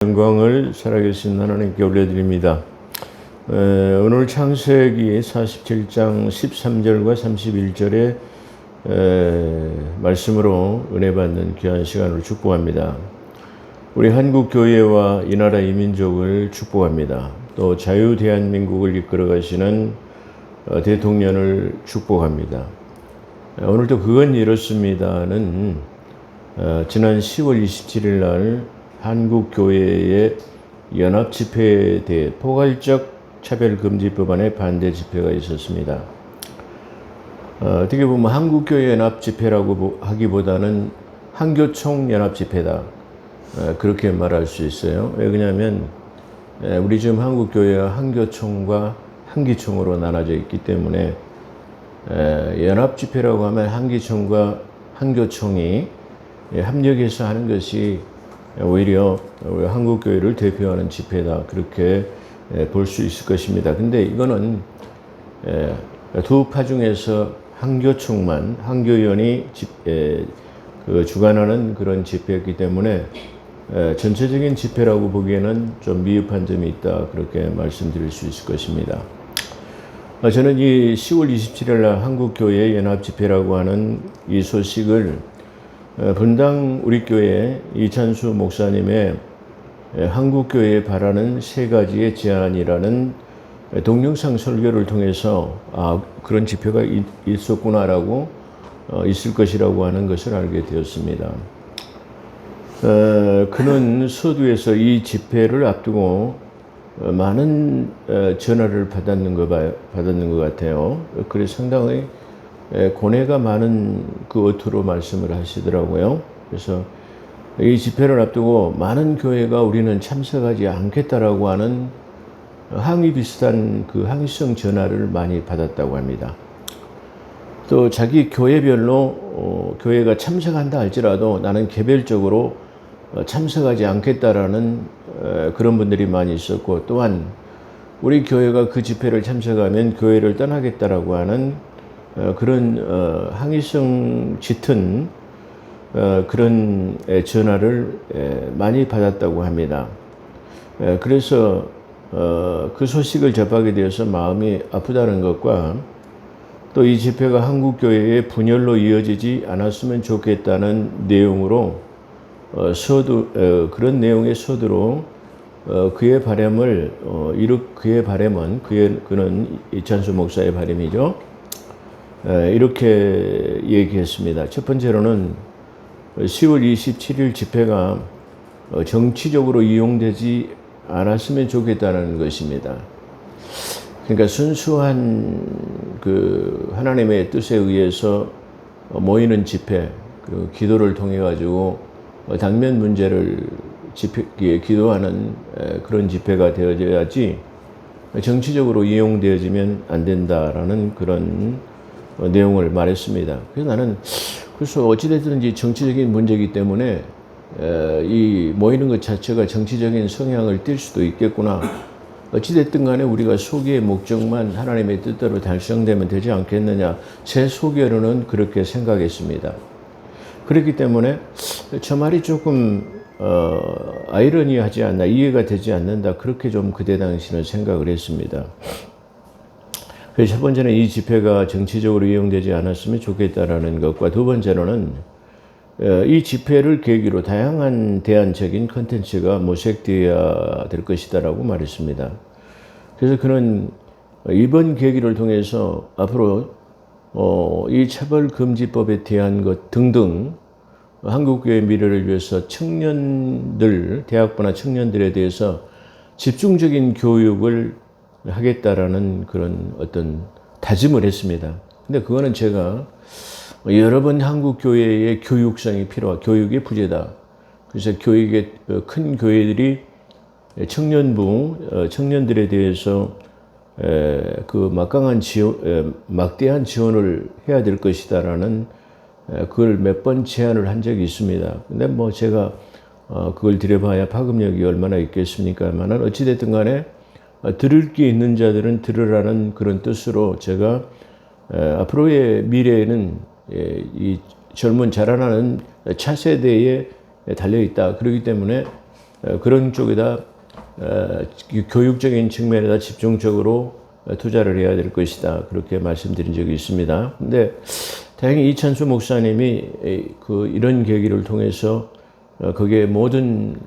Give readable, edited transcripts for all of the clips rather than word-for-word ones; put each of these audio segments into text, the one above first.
영광을 살아계신 하나님께 올려드립니다. 오늘 창세기 47장 13절과 31절의 말씀으로 은혜 받는 귀한 시간을 축복합니다. 우리 한국교회와 이 나라 이민족을 축복합니다. 또 자유대한민국을 이끌어 가시는 대통령을 축복합니다. 오늘도 그건 이렇습니다는 지난 10월 27일 날 한국교회의 연합집회에 대해 포괄적 차별금지법안의 반대 집회가 있었습니다. 어떻게 보면 한국교회 연합집회라고 하기보다는 한교총 연합집회다, 그렇게 말할 수 있어요. 왜 그러냐면 우리 지금 한국교회가 한교총과 한기총으로 나눠져 있기 때문에 연합집회라고 하면 한기총과 한교총이 합력해서 하는 것이 오히려 우리 한국교회를 대표하는 집회다, 그렇게 볼 수 있을 것입니다. 근데 이거는 두 파 중에서 한교총만, 한교연이 주관하는 그런 집회였기 때문에 전체적인 집회라고 보기에는 좀 미흡한 점이 있다, 그렇게 말씀드릴 수 있을 것입니다. 저는 이 10월 27일 날 한국교회 연합집회라고 하는 이 소식을 분당 우리 교회 이찬수 목사님의 한국교회에 바라는 세 가지의 제안이라는 동영상 설교를 통해서 그런 집회가 있었구나라고 있을 것이라고 하는 것을 알게 되었습니다. 그는 서두에서 이 집회를 앞두고 많은 전화를 받았는 것 같아요. 그래서 상당히 고뇌가 많은 그 어투로 말씀을 하시더라고요. 그래서 이 집회를 앞두고 많은 교회가 우리는 참석하지 않겠다라고 하는 항의 비슷한 그 항의성 전화를 많이 받았다고 합니다. 또 자기 교회별로 교회가 참석한다 할지라도 나는 개별적으로 참석하지 않겠다라는 그런 분들이 많이 있었고, 또한 우리 교회가 그 집회를 참석하면 교회를 떠나겠다라고 하는 그런 항의성 짙은 그런 전화를 많이 받았다고 합니다. 그래서 그 소식을 접하게 되어서 마음이 아프다는 것과 또 이 집회가 한국교회의 분열로 이어지지 않았으면 좋겠다는 내용으로 그런 내용의 서두로 그의 바람은 그는 이찬수 목사의 바람이죠. 이렇게 얘기했습니다. 첫 번째로는 10월 27일 집회가 정치적으로 이용되지 않았으면 좋겠다는 것입니다. 그러니까 순수한 그 하나님의 뜻에 의해서 모이는 집회, 그 기도를 통해 가지고 당면 문제를 기도하는 그런 집회가 되어져야지 정치적으로 이용되어지면 안 된다라는 그런 내용을 말했습니다. 그래서 나는 어찌됐든지 정치적인 문제이기 때문에 이 모이는 것 자체가 정치적인 성향을 띌 수도 있겠구나. 어찌됐든 간에 우리가 소기의 목적만 하나님의 뜻대로 달성되면 되지 않겠느냐. 제 소견으로는 그렇게 생각했습니다. 그렇기 때문에 저 말이 조금 아이러니하지 않나, 이해가 되지 않는다, 그렇게 좀 그때 당시는 생각을 했습니다. 그래서 첫 번째는 이 집회가 정치적으로 이용되지 않았으면 좋겠다라는 것과, 두 번째로는 이 집회를 계기로 다양한 대안적인 콘텐츠가 모색되어야 될 것이다라고 말했습니다. 그래서 그는 이번 계기를 통해서 앞으로 이 차별금지법에 대한 것 등등 한국교회 미래를 위해서 대학부나 청년들에 대해서 집중적인 교육을 하겠다라는 그런 어떤 다짐을 했습니다. 근데 그거는 제가 여러 번 한국교회의 교육성이 교육의 부재다. 그래서 교육의 큰 교회들이 청년들에 대해서 그 막대한 지원을 해야 될 것이다라는 그걸 몇 번 제안을 한 적이 있습니다. 근데 제가 그걸 들여봐야 파급력이 얼마나 있겠습니까만은 어찌됐든 간에 들을 게 있는 자들은 들으라는 그런 뜻으로 제가 앞으로의 미래에는 이 젊은 자라나는 차세대에 달려있다. 그렇기 때문에 그런 쪽에다 교육적인 측면에다 집중적으로 투자를 해야 될 것이다. 그렇게 말씀드린 적이 있습니다. 근데 다행히 이찬수 목사님이 이런 계기를 통해서 거기에 모든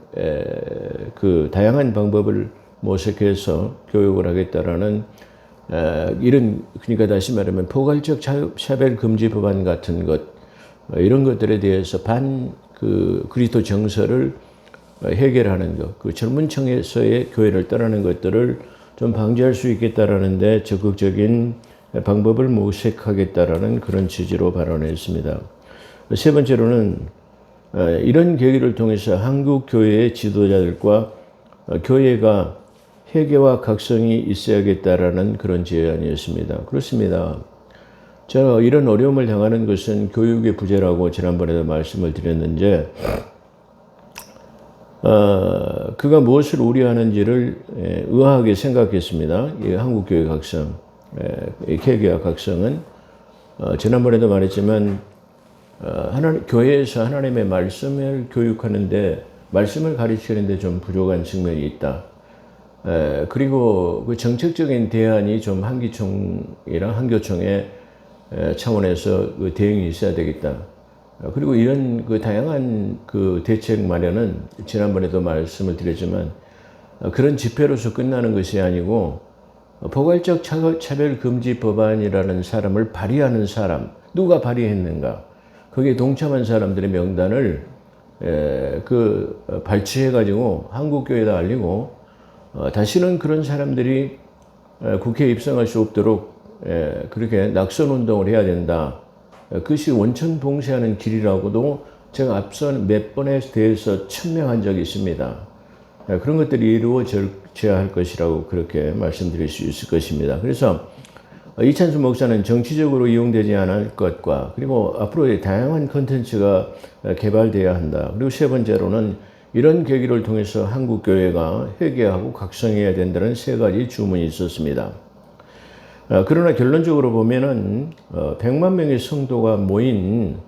그 다양한 방법을 모색해서 교육을 하겠다라는 이런, 그러니까 다시 말하면 포괄적 차별 금지 법안 같은 것, 이런 것들에 대해서 그리스도 정서를 해결하는 것, 그 젊은 층에서의 교회를 떠나는 것들을 좀 방지할 수 있겠다라는데 적극적인 방법을 모색하겠다라는 그런 취지로 발언했습니다. 세 번째로는 이런 계기를 통해서 한국 교회의 지도자들과 교회가 회개와 각성이 있어야겠다라는 그런 제안이었습니다. 그렇습니다. 제가 이런 어려움을 당하는 것은 교육의 부재라고 지난번에도 말씀을 드렸는데, 그가 무엇을 우려하는지를 의아하게 생각했습니다. 이 한국교회 각성, 회개와 각성은 지난번에도 말했지만 교회에서 하나님의 말씀을 교육하는데, 말씀을 가르치는데 좀 부족한 측면이 있다. 그리고 그 정책적인 대안이 좀 한기총이랑 한교총의 차원에서 그 대응이 있어야 되겠다. 그리고 이런 그 다양한 그 대책 마련은 지난번에도 말씀을 드렸지만 그런 집회로서 끝나는 것이 아니고 포괄적 차별 금지 법안이라는 사람을 발의하는 사람, 누가 발의했는가, 거기에 동참한 사람들의 명단을 발췌해가지고 한국교회에다 알리고 다시는 그런 사람들이 국회에 입성할 수 없도록 그렇게 낙선운동을 해야 된다. 그것이 원천 봉쇄하는 길이라고도 제가 앞선 몇 번에 대해서 천명한 적이 있습니다. 그런 것들이 이루어져야 할 것이라고 그렇게 말씀드릴 수 있을 것입니다. 그래서 이찬수 목사는 정치적으로 이용되지 않을 것과 그리고 앞으로의 다양한 컨텐츠가 개발되어야 한다. 그리고 세 번째로는 이런 계기를 통해서 한국교회가 회개하고 각성해야 된다는 세 가지 주문이 있었습니다. 그러나 결론적으로 보면은 100만 명의 성도가 모인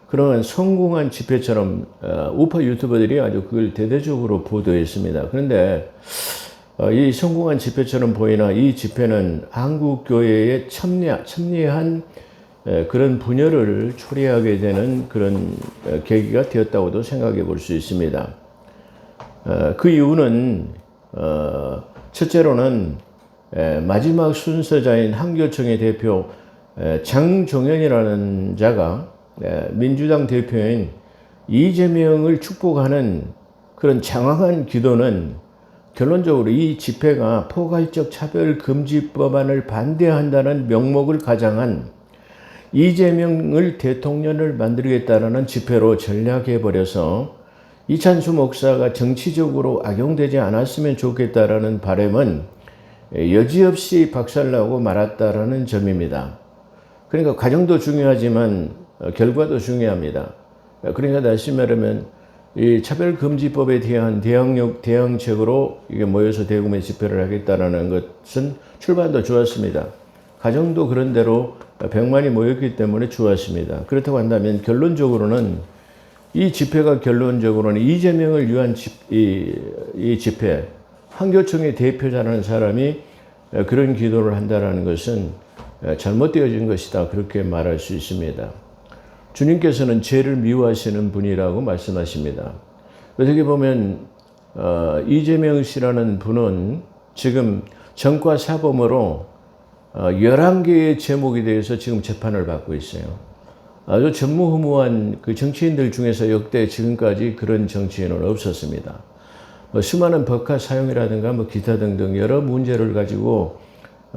그런 성공한 집회처럼 우파 유튜버들이 아주 그걸 대대적으로 보도했습니다. 그런데 이 성공한 집회처럼 보이나 이 집회는 한국교회의 첨예한 그런 분열을 초래하게 되는 그런 계기가 되었다고도 생각해 볼 수 있습니다. 그 이유는 첫째로는 마지막 순서자인 한교총의 대표 장종현이라는 자가 민주당 대표인 이재명을 축복하는 그런 장황한 기도는 결론적으로 이 집회가 포괄적 차별금지법안을 반대한다는 명목을 가장한 이재명을 대통령을 만들겠다는 집회로 전략해버려서 이찬수 목사가 정치적으로 악용되지 않았으면 좋겠다라는 바람은 여지없이 박살나고 말았다라는 점입니다. 그러니까 과정도 중요하지만 결과도 중요합니다. 그러니까 다시 말하면 이 차별금지법에 대한 대항책으로 이게 모여서 대구에 집회를 하겠다라는 것은 출발도 좋았습니다. 과정도 그런 대로 100만이 모였기 때문에 좋았습니다. 그렇다고 한다면 결론적으로는 이 집회가 결론적으로는 이재명을 위한 이 집회, 한교총의 대표자라는 사람이 그런 기도를 한다는 것은 잘못되어진 것이다. 그렇게 말할 수 있습니다. 주님께서는 죄를 미워하시는 분이라고 말씀하십니다. 어떻게 보면 이재명 씨라는 분은 지금 전과 사범으로 11개의 제목에 대해서 지금 재판을 받고 있어요. 아주 전무후무한 그 정치인들 중에서 역대 지금까지 그런 정치인은 없었습니다. 수많은 법카 사용이라든가 기타 등등 여러 문제를 가지고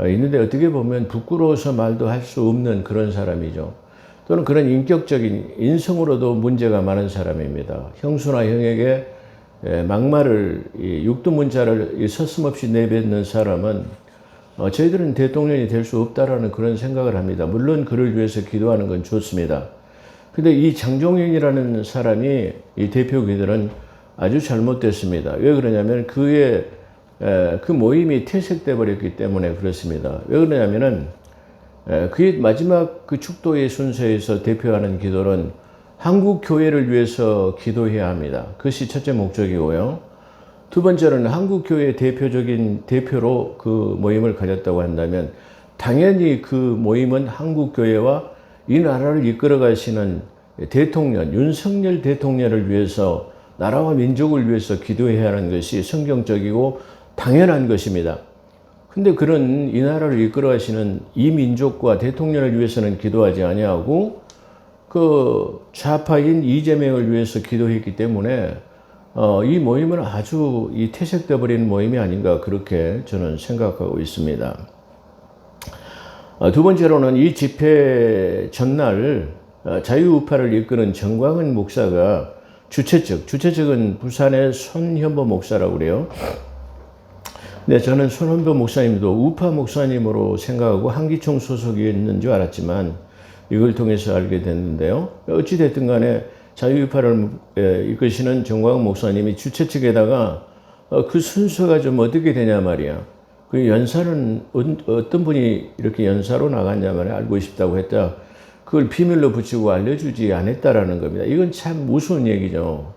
있는데 어떻게 보면 부끄러워서 말도 할 수 없는 그런 사람이죠. 또는 그런 인격적인 인성으로도 문제가 많은 사람입니다. 형수나 형에게 막말을 육두문자를 서슴없이 내뱉는 사람은 저희들은 대통령이 될 수 없다라는 그런 생각을 합니다. 물론 그를 위해서 기도하는 건 좋습니다. 근데 이 장종현이라는 사람이 이 대표 기도는 아주 잘못됐습니다. 왜 그러냐면 그 모임이 퇴색돼 버렸기 때문에 그렇습니다. 왜 그러냐면은 그의 마지막 그 축도의 순서에서 대표하는 기도는 한국 교회를 위해서 기도해야 합니다. 그것이 첫째 목적이고요. 두 번째로는 한국교회의 대표적인 대표로 그 모임을 가졌다고 한다면 당연히 그 모임은 한국교회와 이 나라를 이끌어 가시는 대통령, 윤석열 대통령을 위해서 나라와 민족을 위해서 기도해야 하는 것이 성경적이고 당연한 것입니다. 근데 그런 이 나라를 이끌어 가시는 이 민족과 대통령을 위해서는 기도하지 아니하고 그 좌파인 이재명을 위해서 기도했기 때문에 이 모임은 아주 퇴색되어 버리는 모임이 아닌가 그렇게 저는 생각하고 있습니다. 두 번째로는 이 집회 전날 자유우파를 이끄는 정광훈 목사가 주최측은 부산의 손현보 목사라고 그래요. 네, 저는 손현보 목사님도 우파 목사님으로 생각하고 한기총 소속이었는 줄 알았지만 이걸 통해서 알게 됐는데요. 어찌됐든 간에 자유우파를 이끄시는 정광훈 목사님이 주최측에다가 그 순서가 좀 어떻게 되냐 말이야. 그 연사는 어떤 분이 이렇게 연사로 나갔냐 말이야. 알고 싶다고 했다. 그걸 비밀로 붙이고 알려주지 않았다라는 겁니다. 이건 참 무서운 얘기죠.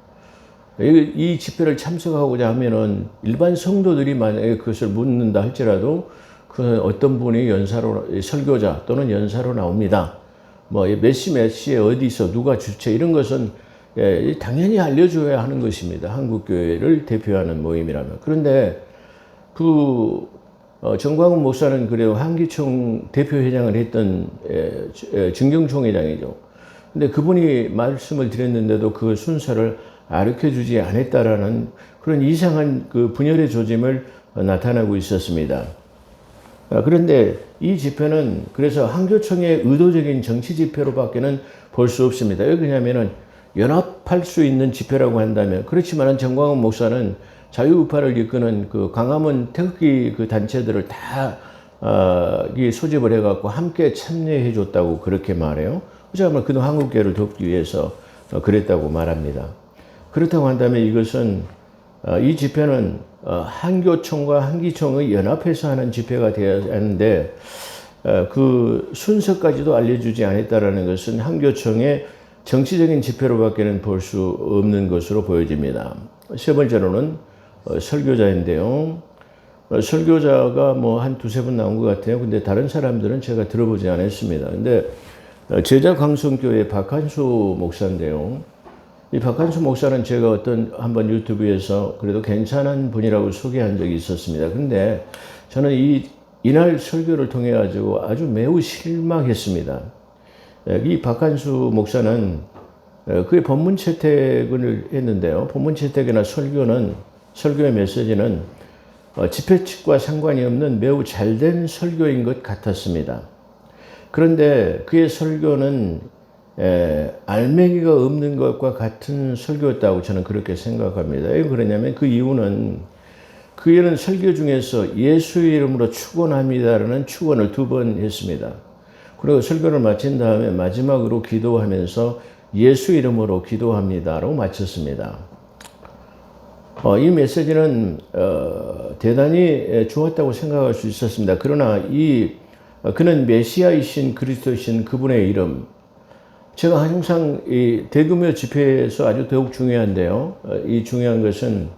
이 집회를 참석하고자 하면은 일반 성도들이 만약에 그것을 묻는다 할지라도 그 어떤 분이 연사로 설교자 또는 연사로 나옵니다. 뭐 몇 시에 어디서 누가 주최 이런 것은 당연히 알려줘야 하는 것입니다. 한국교회를 대표하는 모임이라면. 그런데 정광훈 목사는 그래도 한기총 대표회장을 했던 증경총회장이죠. 근데 그분이 말씀을 드렸는데도 그 순서를 가르쳐주지 않았다라는 그런 이상한 그 분열의 조짐을 나타나고 있었습니다. 그런데 이 집회는 그래서 한교총의 의도적인 정치 집회로밖에는 볼 수 없습니다. 왜 그러냐면은 연합할 수 있는 집회라고 한다면 그렇지만 정광훈 목사는 자유우파를 이끄는 그 광화문 태극기 그 단체들을 다 소집을 해갖고 함께 참여해 줬다고 그렇게 말해요. 그렇지만 그동안 한국교회를 돕기 위해서 그랬다고 말합니다. 그렇다고 한다면 이것은 이 집회는 한교총과 한기총의 연합해서 하는 집회가 되어야 하는데 그 순서까지도 알려주지 않았다라는 것은 한교총의 정치적인 집회로밖에는 볼 수 없는 것으로 보여집니다. 세 번째로는 설교자인데요. 설교자가 뭐 한 두세 번 나온 것 같아요. 근데 다른 사람들은 제가 들어보지 않았습니다. 근데 제자광성교회 박한수 목사인데요. 이 박한수 목사는 제가 한번 유튜브에서 그래도 괜찮은 분이라고 소개한 적이 있었습니다. 근데 저는 이날 설교를 통해 가지고 아주 매우 실망했습니다. 이 박한수 목사는 그의 본문 채택을 했는데요. 본문 채택이나 설교의 메시지는 집회 측과 상관이 없는 매우 잘된 설교인 것 같았습니다. 그런데 그의 설교는 알맹이가 없는 것과 같은 설교였다고 저는 그렇게 생각합니다. 왜 그러냐면 그 이유는 그는 설교 중에서 예수의 이름으로 축원합니다라는 축원을 2번 했습니다. 그리고 설교를 마친 다음에 마지막으로 기도하면서 예수 이름으로 기도합니다라고 마쳤습니다. 이 메시지는 대단히 좋았다고 생각할 수 있었습니다. 그러나 그는 메시아이신 그리스도이신 그분의 이름, 제가 항상 이 대규모 집회에서 아주 더욱 중요한데요. 이 중요한 것은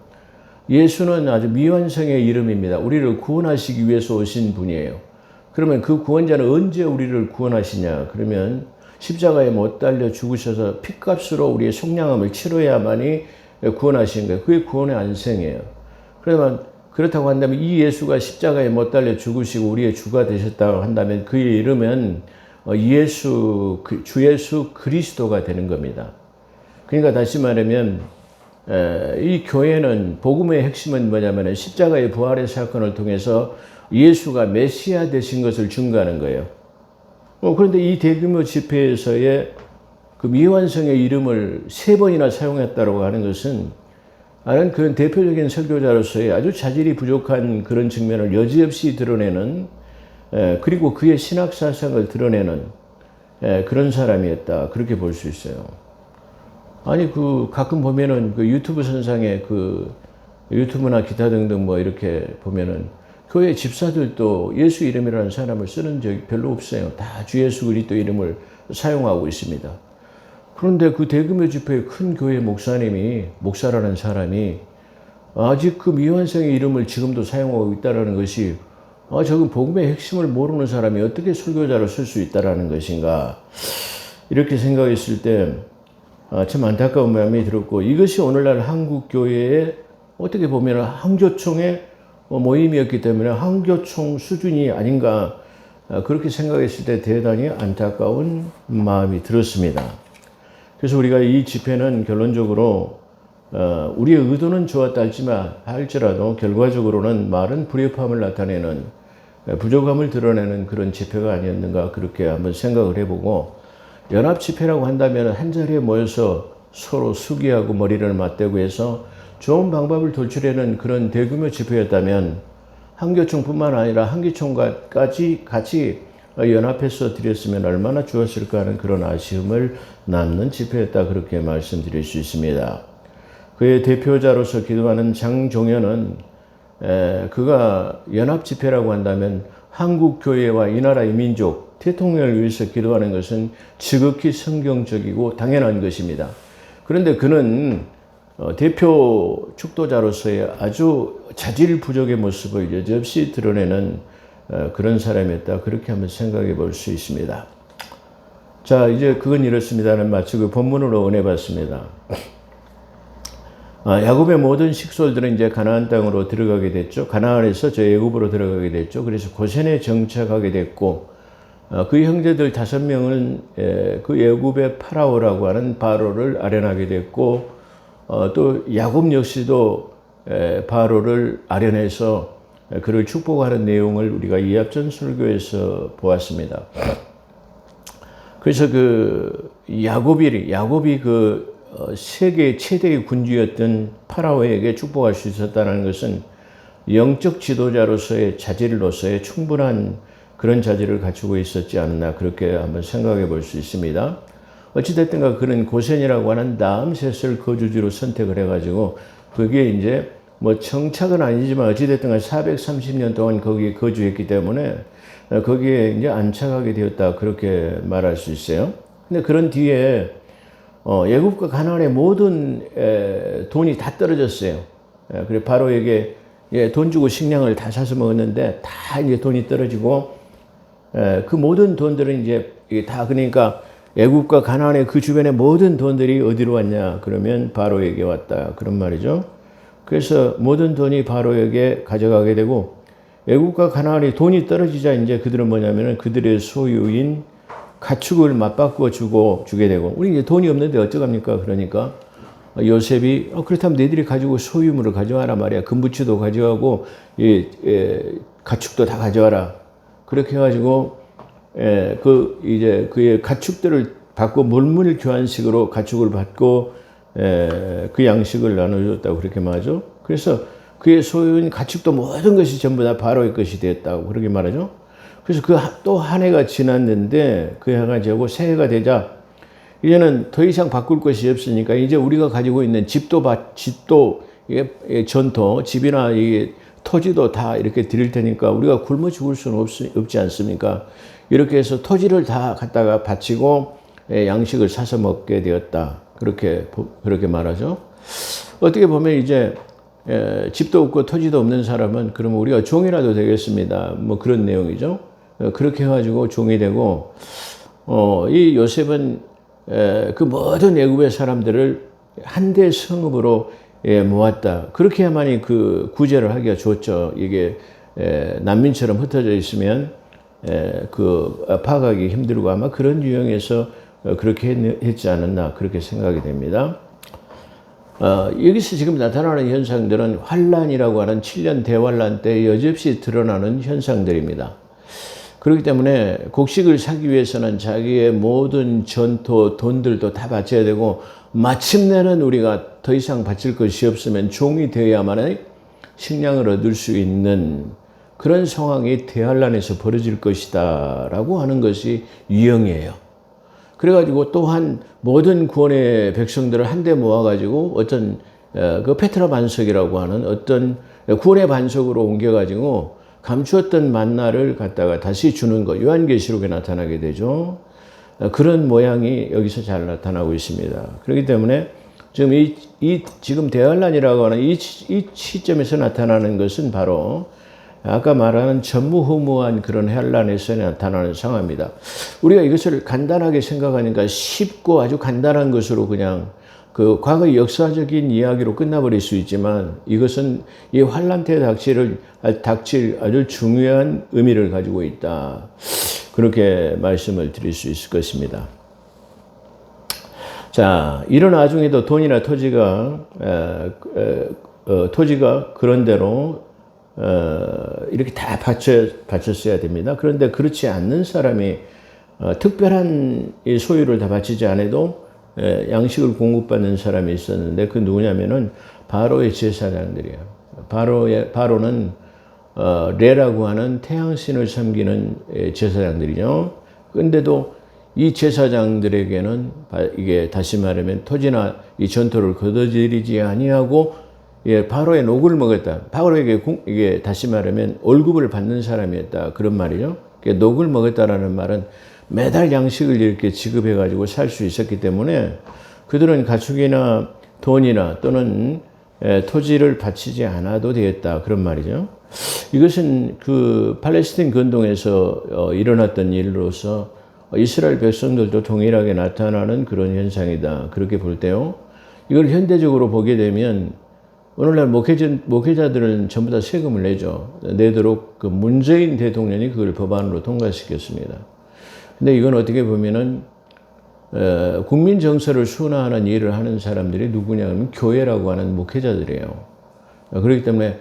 예수는 아주 미완성의 이름입니다. 우리를 구원하시기 위해서 오신 분이에요. 그러면 그 구원자는 언제 우리를 구원하시냐? 그러면 십자가에 못 달려 죽으셔서 핏값으로 우리의 속량함을 치러야만이 구원하신 거예요. 그게 구원의 안생이에요. 그러면 그렇다고 한다면 이 예수가 십자가에 못 달려 죽으시고 우리의 주가 되셨다고 한다면 그의 이름은 주 예수 그리스도가 되는 겁니다. 그러니까 다시 말하면 이 교회는 복음의 핵심은 뭐냐면 십자가의 부활의 사건을 통해서 예수가 메시아 되신 것을 증거하는 거예요. 그런데 이 대규모 집회에서의 그 미완성의 이름을 3번이나 사용했다고 하는 것은 나는 그런 대표적인 설교자로서의 아주 자질이 부족한 그런 측면을 여지없이 드러내는 그리고 그의 신학 사상을 드러내는 그런 사람이었다. 그렇게 볼 수 있어요. 아니 가끔 보면은 그 유튜브 선상에 유튜브나 기타 등등 뭐 이렇게 보면은 교회 집사들도 예수 이름이라는 사람을 쓰는 적이 별로 없어요. 다 주 예수 그리스도 이름을 사용하고 있습니다. 그런데 그 대규모 집회의 큰 교회 목사라는 사람이 아직 그 미완성의 이름을 지금도 사용하고 있다는 것이 저건 복음의 핵심을 모르는 사람이 어떻게 설교자로 쓸 수 있다는 것인가, 이렇게 생각했을 때 참 안타까운 마음이 들었고, 이것이 오늘날 한국 교회의 어떻게 보면 한교총의 모임이었기 때문에 한교총 수준이 아닌가, 그렇게 생각했을 때 대단히 안타까운 마음이 들었습니다. 그래서 우리가 이 집회는 결론적으로 우리의 의도는 좋았다 할지라도 결과적으로는 많은 불협화음을 나타내는, 부족함을 드러내는 그런 집회가 아니었는가, 그렇게 한번 생각을 해보고, 연합 집회라고 한다면 한자리에 모여서 서로 수기하고 머리를 맞대고 해서 좋은 방법을 도출하는 그런 대규모 집회였다면 한교총뿐만 아니라 한기총까지 같이 연합해서 드렸으면 얼마나 좋았을까 하는 그런 아쉬움을 남는 집회였다, 그렇게 말씀드릴 수 있습니다. 그의 대표자로서 기도하는 장종현은 그가 연합 집회라고 한다면 한국 교회와 이 나라의 민족, 대통령을 위해서 기도하는 것은 지극히 성경적이고 당연한 것입니다. 그런데 그는 대표 축도자로서의 아주 자질 부족의 모습을 여지없이 드러내는 그런 사람이었다, 그렇게 한번 생각해 볼 수 있습니다. 자, 이제 그건 이렇습니다는 마치 그 본문으로 은혜 받습니다. 야곱의 모든 식솔들은 이제 가나안 땅으로 들어가게 됐죠. 가나안에서 저 애굽으로 들어가게 됐죠. 그래서 고센에 정착하게 됐고, 그 형제들 5명은 그 애굽의 파라오라고 하는 바로를 아련하게 됐고, 또 야곱 역시도 바로를 아련해서 그를 축복하는 내용을 우리가 이합전 설교에서 보았습니다. 그래서 그 야곱이 그 세계 최대의 군주였던 파라오에게 축복할 수 있었다는 것은 영적 지도자로서의 자질로서의 충분한 그런 자질을 갖추고 있었지 않나, 그렇게 한번 생각해 볼 수 있습니다. 어찌됐든가 그는 고센이라고 하는 남셋을 거주지로 선택을 해가지고, 그게 이제 뭐 정착은 아니지만 어찌됐든가 430년 동안 거기에 거주했기 때문에 거기에 이제 안착하게 되었다, 그렇게 말할 수 있어요. 근데 그런 뒤에 애굽과 가나안의 모든 돈이 다 떨어졌어요. 그래 바로에게 돈 주고 식량을 다 사서 먹었는데 다 이제 돈이 떨어지고, 그 모든 돈들은 이제 다, 그러니까 애굽과 가나안의 그 주변의 모든 돈들이 어디로 왔냐 그러면 바로에게 왔다, 그런 말이죠. 그래서 모든 돈이 바로에게 가져가게 되고, 애굽과 가나안의 돈이 떨어지자 이제 그들은 뭐냐면은 그들의 소유인 가축을 맞바꾸어 주게 되고, 우리 이제 돈이 없는데 어쩌갑니까? 그러니까 요셉이 그렇다면 너희들이 가지고 소유물을 가져와라 말이야. 금부치도 가져가고 가축도 다 가져와라. 그렇게 해가지고 이제 그의 가축들을 받고 물물 교환식으로 가축을 받고 그 양식을 나눠줬다고 그렇게 말하죠. 그래서 그의 소유인 가축도 모든 것이 전부 다 바로의 것이 되었다고 그렇게 말하죠. 그래서 그 또 한 해가 지났는데 그 해가 지고 새해가 되자 이제는 더 이상 바꿀 것이 없으니까 이제 우리가 가지고 있는 집도 전토, 집이나 이 토지도 다 이렇게 드릴 테니까 우리가 굶어 죽을 수는 없지 않습니까? 이렇게 해서 토지를 다 갖다가 바치고 양식을 사서 먹게 되었다. 그렇게 말하죠. 어떻게 보면 이제 집도 없고 토지도 없는 사람은 그러면 우리가 종이라도 되겠습니다. 뭐 그런 내용이죠. 그렇게 해가지고 종이 되고, 이 요셉은 그 모든 애굽의 사람들을 한대 성읍으로 모았다. 그렇게 해야만이 그 구제를 하기가 좋죠. 이게 난민처럼 흩어져 있으면 그 파악하기 힘들고 아마 그런 유형에서 그렇게 했지 않았나, 그렇게 생각이 됩니다. 여기서 지금 나타나는 현상들은 환란이라고 하는 7년 대환란 때 여지없이 드러나는 현상들입니다. 그렇기 때문에 곡식을 사기 위해서는 자기의 모든 전토, 돈들도 다 바쳐야 되고, 마침내는 우리가 더 이상 바칠 것이 없으면 종이 되어야만 식량을 얻을 수 있는 그런 상황이 대환란에서 벌어질 것이다 라고 하는 것이 유형이에요. 그래가지고 또한 모든 구원의 백성들을 한데 모아가지고 어떤 그 페트라 반석이라고 하는 어떤 구원의 반석으로 옮겨가지고 감추었던 만나를 갖다가 다시 주는 것, 요한계시록에 나타나게 되죠. 그런 모양이 여기서 잘 나타나고 있습니다. 그렇기 때문에 지금 지금 대환란이라고 하는 이 시점에서 나타나는 것은 바로 아까 말하는 전무후무한 그런 환란에서 나타나는 상황입니다. 우리가 이것을 간단하게 생각하니까 쉽고 아주 간단한 것으로 그냥 그 과거의 역사적인 이야기로 끝나버릴 수 있지만 이것은 이 환란 때 닥칠 아주 중요한 의미를 가지고 있다. 그렇게 말씀을 드릴 수 있을 것입니다. 자, 이런 와중에도 돈이나 토지가 그런대로 이렇게 다 바쳤어야 됩니다. 그런데 그렇지 않는 사람이 특별한 소유를 다 바치지 않아도 양식을 공급받는 사람이 있었는데 그 누구냐면은 바로의 제사장들이에요. 바로는 레라고 하는 태양신을 섬기는 제사장들이죠. 근데도 이 제사장들에게는 이게 다시 말하면 토지나 이 전토를 거둬들이지 아니하고 바로의 녹을 먹었다. 바로에게 이게 다시 말하면 월급을 받는 사람이었다. 그런 말이죠. 녹을 먹었다라는 말은 매달 양식을 이렇게 지급해 가지고 살 수 있었기 때문에 그들은 가축이나 돈이나 또는 토지를 바치지 않아도 되었다. 그런 말이죠. 이것은 그 팔레스틴 건동에서 일어났던 일로서 이스라엘 백성들도 동일하게 나타나는 그런 현상이다. 그렇게 볼 때요. 이걸 현대적으로 보게 되면 오늘날 목회자들은 전부 다 세금을 내도록 그 문재인 대통령이 그걸 법안으로 통과시켰습니다. 근데 이건 어떻게 보면은 국민 정서를 순화하는 일을 하는 사람들이 누구냐 하면 교회라고 하는 목회자들이에요. 그렇기 때문에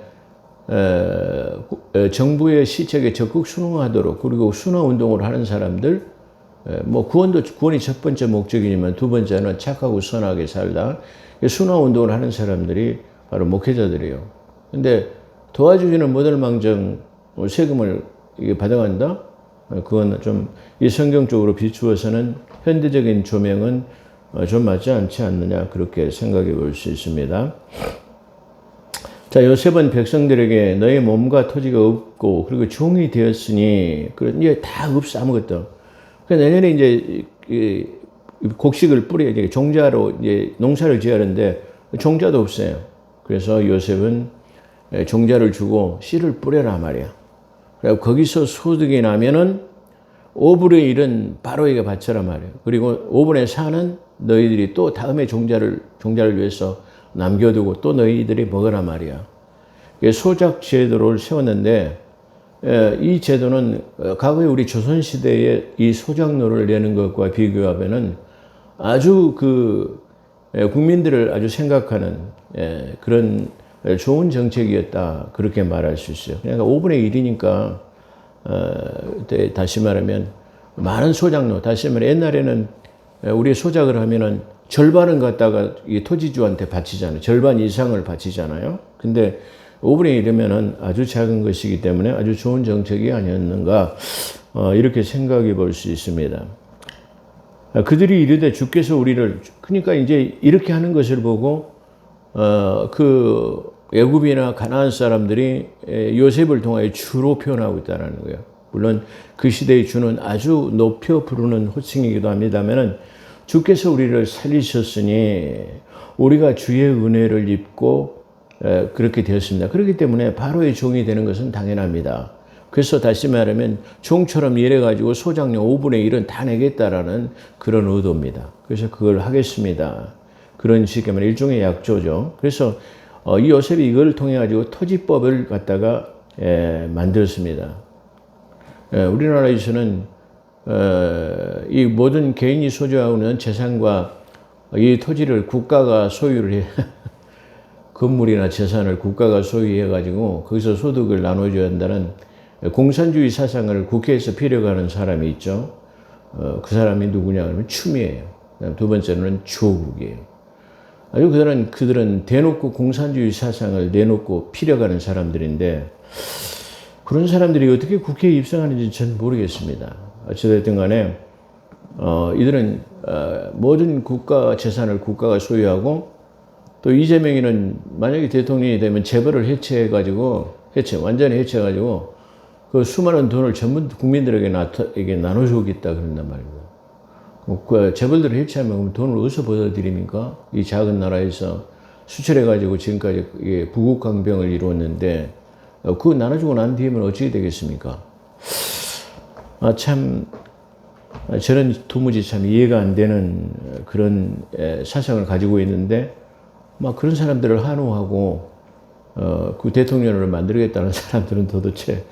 정부의 시책에 적극 순응하도록 그리고 순화 운동을 하는 사람들 구원이 첫 번째 목적이지만 두 번째는 착하고 선하게 살다. 순화 운동을 하는 사람들이 바로 목회자들이에요. 근데 도와주기는 못할망정 세금을 받아간다? 그건 좀 이 성경적으로 비추어서는 현대적인 조명은 좀 맞지 않지 않느냐 그렇게 생각해 볼 수 있습니다. 자, 요셉은 백성들에게 너의 몸과 토지가 없고 그리고 종이 되었으니 이제 다 없어 아무것도. 내년에 이제 곡식을 뿌려 종자로 이제 농사를 지어야하는데 종자도 없어요. 그래서 요셉은 종자를 주고 씨를 뿌려라 말이야. 그리고 거기서 소득이 나면은 5분의 1은 바로에게 바쳐라 말이에요. 그리고 5분의 4는 너희들이 또 다음에 종자를 위해서 남겨두고 또 너희들이 먹으라 말이야. 소작 제도를 세웠는데 이 제도는 과거에 우리 조선시대에 이 소작로를 내는 것과 비교하면은 아주 국민들을 아주 생각하는 그런 좋은 정책이었다. 그렇게 말할 수 있어요. 그러니까 5분의 1이니까 다시 말하면 많은 소작로, 다시 말하면 옛날에는 우리 소작을 하면은 절반은 갖다가 이 토지주한테 바치잖아요. 절반 이상을 바치잖아요. 근데 5분의 1이면은 아주 작은 것이기 때문에 아주 좋은 정책이 아니었는가 이렇게 생각해 볼 수 있습니다. 그들이 이르되 주께서 우리를 그러니까 이제 이렇게 하는 것을 보고 그 애굽이나 가나안 사람들이 요셉을 통하여 주로 표현하고 있다는 거예요. 물론 그 시대의 주는 아주 높여 부르는 호칭이기도 합니다만은 주께서 우리를 살리셨으니 우리가 주의 은혜를 입고 그렇게 되었습니다. 그렇기 때문에 바로의 종이 되는 것은 당연합니다. 그래서 다시 말하면 종처럼 일해가지고 소작료 5분의 1은 다 내겠다라는 그런 의도입니다. 그래서 그걸 하겠습니다. 그런 식의 일종의 약조죠. 그래서 이 요셉이 이걸 통해 가지고 토지법을 갖다가 만들었습니다. 우리나라에서는 이 모든 개인이 소유하고 있는 재산과 이 토지를 국가가 소유를 해 건물이나 재산을 국가가 소유해 가지고 거기서 소득을 나눠줘야 한다는 공산주의 사상을 국회에서 피력하는 사람이 있죠. 그 사람이 누구냐 하면 추미예요. 두 번째는 조국이에요. 아주 그들은 대놓고 공산주의 사상을 내놓고 피력하는 사람들인데 그런 사람들이 어떻게 국회에 입성하는지 전 모르겠습니다. 어찌됐든 간에 이들은 모든 국가 재산을 국가가 소유하고 또 이재명이는 만약에 대통령이 되면 재벌을 완전히 해체해가지고 그 수많은 돈을 전부 국민들에게 나눠주겠다 그런단 말이에요. 그 재벌들을 해체하면 돈을 어디서 벌어들입니까? 이 작은 나라에서 수출해가지고 지금까지 부국강병을 이루었는데 그거 나눠주고 난 뒤에는 어떻게 되겠습니까? 참 저는 도무지 참 이해가 안 되는 그런 사상을 가지고 있는데 막 그런 사람들을 한호하고 그 대통령을 만들겠다는 사람들은 도대체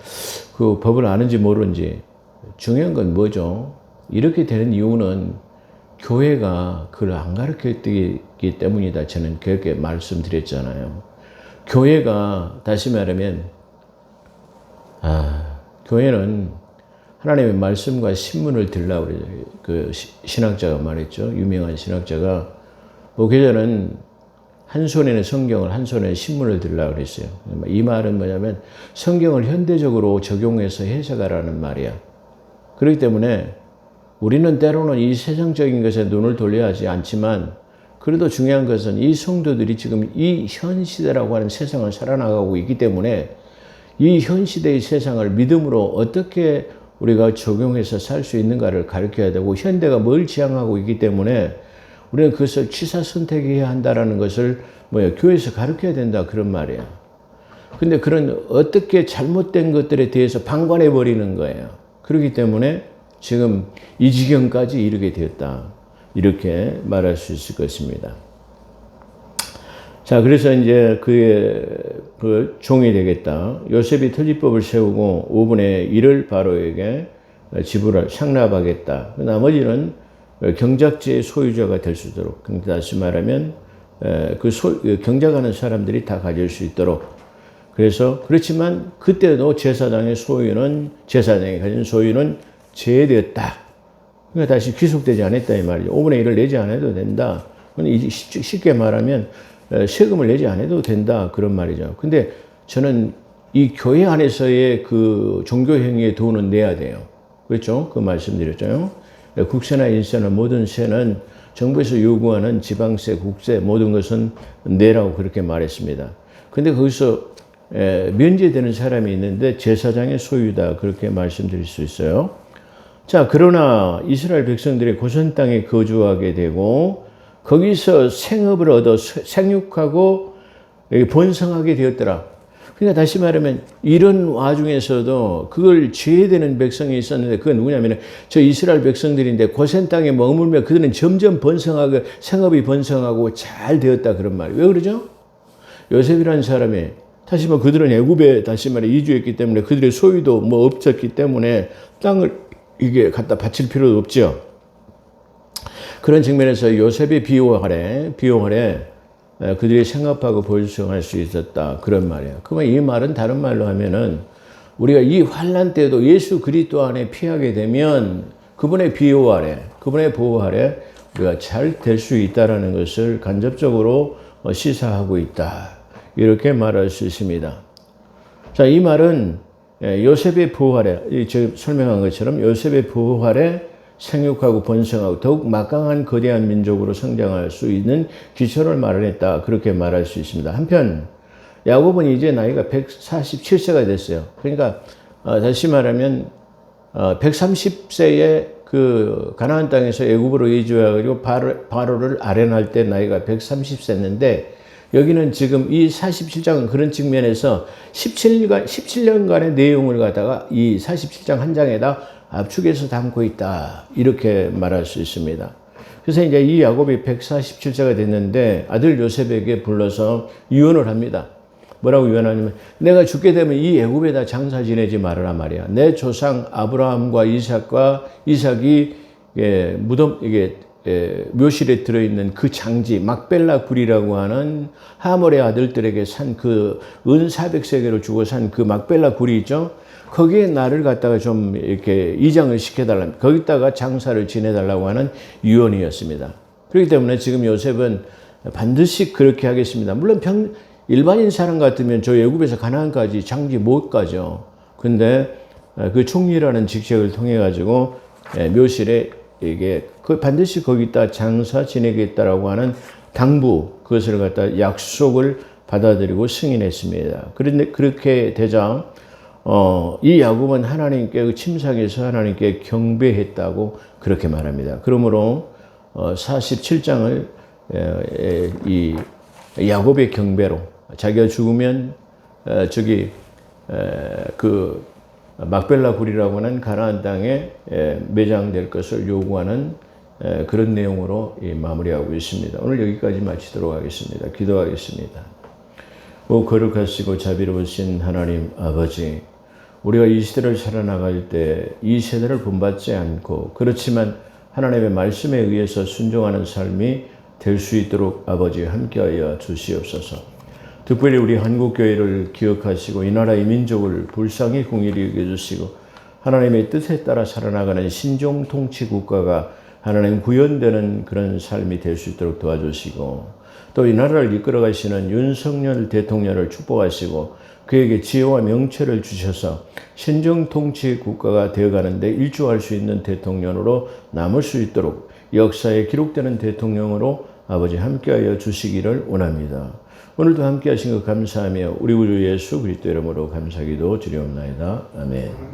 그 법을 아는지 모르는지. 중요한 건 뭐죠? 이렇게 되는 이유는 교회가 그걸 안 가르쳤기 때문이다. 저는 그렇게 말씀드렸잖아요. 교회가 다시 말하면 교회는 하나님의 말씀과 신문을 들라고 그래요. 그 신학자가 말했죠. 유명한 신학자가 목회자는 한 손에는 성경을 한 손에는 신문을 들라고 그랬어요. 이 말은 뭐냐면 성경을 현대적으로 적용해서 해석하라는 말이야. 그렇기 때문에 우리는 때로는 이 세상적인 것에 눈을 돌려야 하지 않지만 그래도 중요한 것은 이 성도들이 지금 이 현 시대라고 하는 세상을 살아나가고 있기 때문에 이 현 시대의 세상을 믿음으로 어떻게 우리가 적용해서 살 수 있는가를 가르쳐야 되고 현대가 뭘 지향하고 있기 때문에 우리는 그것을 취사 선택해야 한다는 것을 교회에서 가르쳐야 된다 그런 말이야. 근데 그런 어떻게 잘못된 것들에 대해서 방관해 버리는 거예요. 그렇기 때문에 지금 이 지경까지 이르게 되었다. 이렇게 말할 수 있을 것입니다. 자, 그래서 이제 그 종이 되겠다. 요셉이 토지법을 세우고 5분의 1을 바로에게 지불할 상납하겠다. 나머지는 경작지의 소유자가 될 수 있도록. 다시 말하면 경작하는 사람들이 다 가질 수 있도록. 그래서 그렇지만 그때도 제사장이 가진 소유는 제외되었다. 그러니까 다시 귀속되지 않았다 이 말이죠. 5분의 1을 내지 않아도 된다. 쉽게 말하면 세금을 내지 않아도 된다 그런 말이죠. 근데 저는 이 교회 안에서의 그 종교 행위의 돈은 내야 돼요. 그렇죠? 그 말씀드렸죠. 국세나 인세나 모든 세는 정부에서 요구하는 지방세, 국세 모든 것은 내라고 그렇게 말했습니다. 근데 거기서 면제되는 사람이 있는데 제사장의 소유다 그렇게 말씀드릴 수 있어요. 자, 그러나 이스라엘 백성들이 고선 땅에 거주하게 되고 거기서 생업을 얻어 생육하고 번성하게 되었더라. 그러니까 다시 말하면 이런 와중에서도 그걸 제외되는 백성이 있었는데 그건 누구냐면 저 이스라엘 백성들인데 고센 땅에 머물며 그들은 점점 번성하고 생업이 번성하고 잘 되었다 그런 말이에요. 왜 그러죠? 요셉이라는 사람이 다시 말해 그들은 애굽에 다시 말해 이주했기 때문에 그들의 소유도 없었기 때문에 땅을 이게 갖다 바칠 필요도 없죠. 그런 측면에서 요셉이 비호하래 그들이 생업하고 번성할 수 있었다 그런 말이에요. 그러면 이 말은 다른 말로 하면은 우리가 이 환난 때도 예수 그리스도 안에 피하게 되면 그분의 비호 아래, 그분의 보호 아래 우리가 잘 될 수 있다라는 것을 간접적으로 시사하고 있다. 이렇게 말할 수 있습니다. 자, 이 말은 요셉의 보호 아래, 제가 설명한 것처럼 요셉의 보호 아래 생육하고 번성하고 더욱 막강한 거대한 민족으로 성장할 수 있는 기초를 마련했다. 그렇게 말할 수 있습니다. 한편 야곱은 이제 나이가 147세가 됐어요. 그러니까 다시 말하면 130세에 그 가나안 땅에서 애굽으로 이주해가지고 바로를 아련할 때 나이가 130세였는데 여기는 지금 이 47장은 그런 측면에서 17년간의 내용을 갖다가 이 47장 한 장에다 압축해서 담고 있다. 이렇게 말할 수 있습니다. 그래서 이제 이 야곱이 147세가 됐는데 아들 요셉에게 불러서 유언을 합니다. 뭐라고 유언하냐면 내가 죽게 되면 이 애굽에다 장사 지내지 말아라 말이야. 내 조상 아브라함과 이삭이 묘실에 들어있는 그 장지 막벨라 굴이라고 하는 하몰의 아들들에게 산 그 은 400세겔을 주고 산 그 막벨라 굴이 있죠. 거기에 나를 갖다가 좀 이렇게 이장을 시켜달라. 거기다가 장사를 지내달라고 하는 유언이었습니다. 그렇기 때문에 지금 요셉은 반드시 그렇게 하겠습니다. 물론 일반인 사람 같으면 저 애굽에서 가나안까지 장기 못 가죠. 근데 그 총리라는 직책을 통해 가지고 묘실에 이게 반드시 거기다 장사 지내겠다라고 하는 당부 그것을 갖다 약속을 받아들이고 승인했습니다. 그런데 그렇게 되자 이 야곱은 하나님께 침상에서 하나님께 경배했다고 그렇게 말합니다. 그러므로 47장을 이 야곱의 경배로 자기가 죽으면 그 막벨라 굴이라고 하는 가나안 땅에 매장될 것을 요구하는 그런 내용으로 마무리하고 있습니다. 오늘 여기까지 마치도록 하겠습니다. 기도하겠습니다. 오 거룩하시고 자비로우신 하나님 아버지, 우리가 이 시대를 살아나갈 때 이 세대를 본받지 않고 그렇지만 하나님의 말씀에 의해서 순종하는 삶이 될 수 있도록 아버지 함께하여 주시옵소서. 특별히 우리 한국교회를 기억하시고 이 나라의 민족을 불쌍히 공의히 여겨주시고 하나님의 뜻에 따라 살아나가는 신종 통치 국가가 하나님 구현되는 그런 삶이 될 수 있도록 도와주시고 또 이 나라를 이끌어 가시는 윤석열 대통령을 축복하시고 그에게 지혜와 명철을 주셔서 신종 통치 국가가 되어가는데 일조할 수 있는 대통령으로 남을 수 있도록 역사에 기록되는 대통령으로 아버지 함께하여 주시기를 원합니다. 오늘도 함께하신 것 감사하며 우리 구주 예수 그리스도 이름으로 감사기도 드리옵나이다. 아멘.